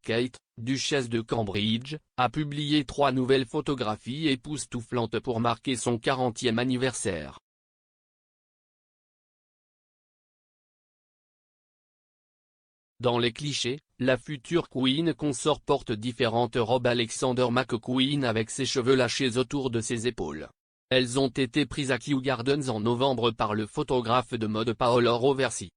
Kate, duchesse de Cambridge, a publié 3 nouvelles photographies époustouflantes pour marquer son 40e anniversaire. Dans les clichés, la future Queen consort porte différentes robes Alexander McQueen avec ses cheveux lâchés autour de ses épaules. Elles ont été prises à Kew Gardens en novembre par le photographe de mode Paolo Roversi.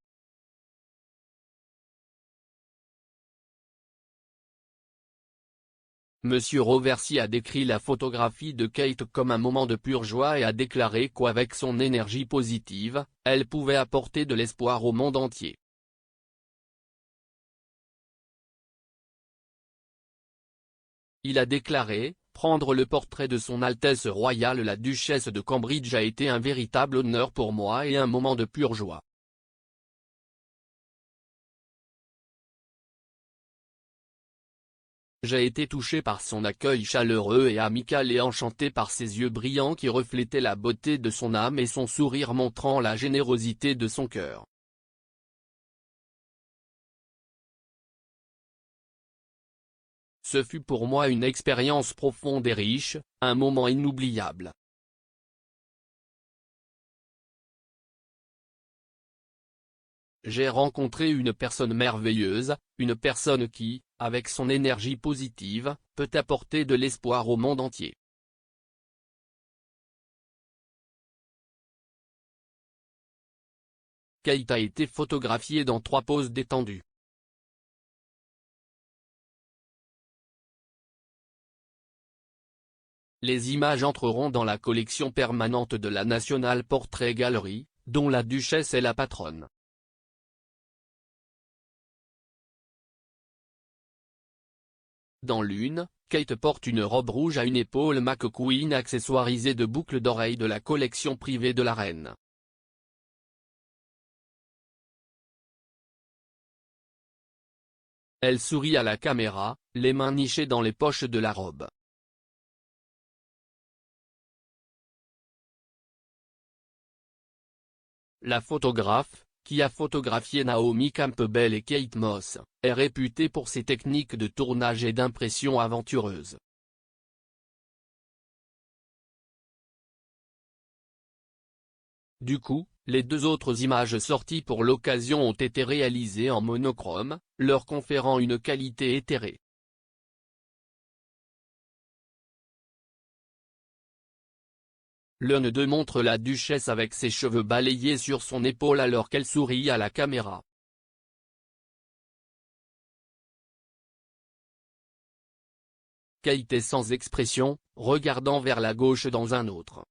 Monsieur Roversi a décrit la photographie de Kate comme un moment de pure joie et a déclaré qu'avec son énergie positive, elle pouvait apporter de l'espoir au monde entier. Il a déclaré « Prendre le portrait de Son Altesse Royale la Duchesse de Cambridge a été un véritable honneur pour moi et un moment de pure joie. J'ai été touché par son accueil chaleureux et amical et enchanté par ses yeux brillants qui reflétaient la beauté de son âme et son sourire montrant la générosité de son cœur. Ce fut pour moi une expérience profonde et riche, un moment inoubliable. J'ai rencontré une personne merveilleuse, une personne qui, avec son énergie positive, peut apporter de l'espoir au monde entier. Kate a été photographiée dans 3 poses détendues. Les images entreront dans la collection permanente de la National Portrait Gallery, dont la duchesse est la patronne. Dans l'une, Kate porte une robe rouge à une épaule McQueen accessoirisée de boucles d'oreilles de la collection privée de la reine. Elle sourit à la caméra, les mains nichées dans les poches de la robe. La photographe, qui a photographié Naomi Campbell et Kate Moss, est réputée pour ses techniques de tournage et d'impression aventureuses. Du coup, les 2 autres images sorties pour l'occasion ont été réalisées en monochrome, leur conférant une qualité éthérée. L'une d'eux montre la duchesse avec ses cheveux balayés sur son épaule alors qu'elle sourit à la caméra. Kate est sans expression, regardant vers la gauche dans un autre.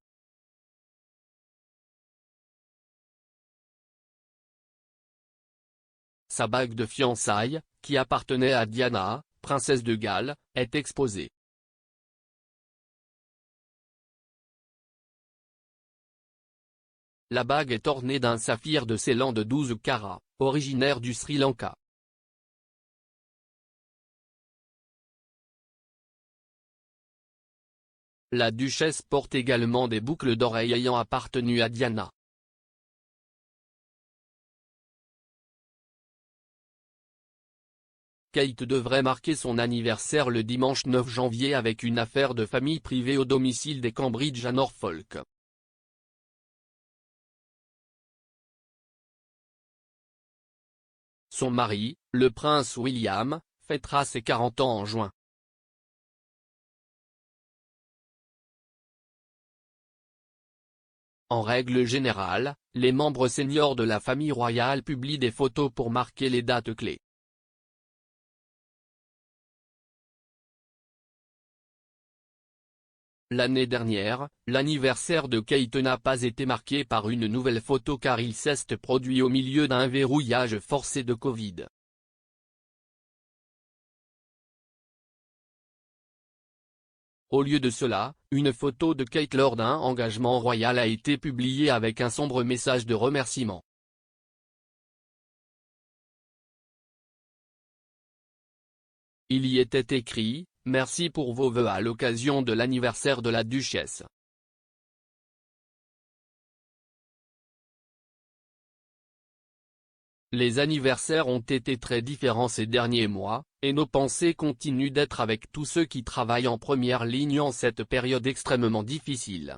Sa bague de fiançailles, qui appartenait à Diana, princesse de Galles, est exposée. La bague est ornée d'un saphir de Ceylan de 12 carats, originaire du Sri Lanka. La duchesse porte également des boucles d'oreilles ayant appartenu à Diana. Kate devrait marquer son anniversaire le dimanche 9 janvier avec une affaire de famille privée au domicile des Cambridge à Norfolk. Son mari, le prince William, fêtera ses 40 ans en juin. En règle générale, les membres seniors de la famille royale publient des photos pour marquer les dates clés. L'année dernière, l'anniversaire de Kate n'a pas été marqué par une nouvelle photo car il s'est produit au milieu d'un verrouillage forcé de Covid. Au lieu de cela, une photo de Kate lors d'un engagement royal a été publiée avec un sombre message de remerciement. Il y était écrit « Merci pour vos vœux à l'occasion de l'anniversaire de la duchesse ». Les anniversaires ont été très différents ces derniers mois, et nos pensées continuent d'être avec tous ceux qui travaillent en première ligne en cette période extrêmement difficile.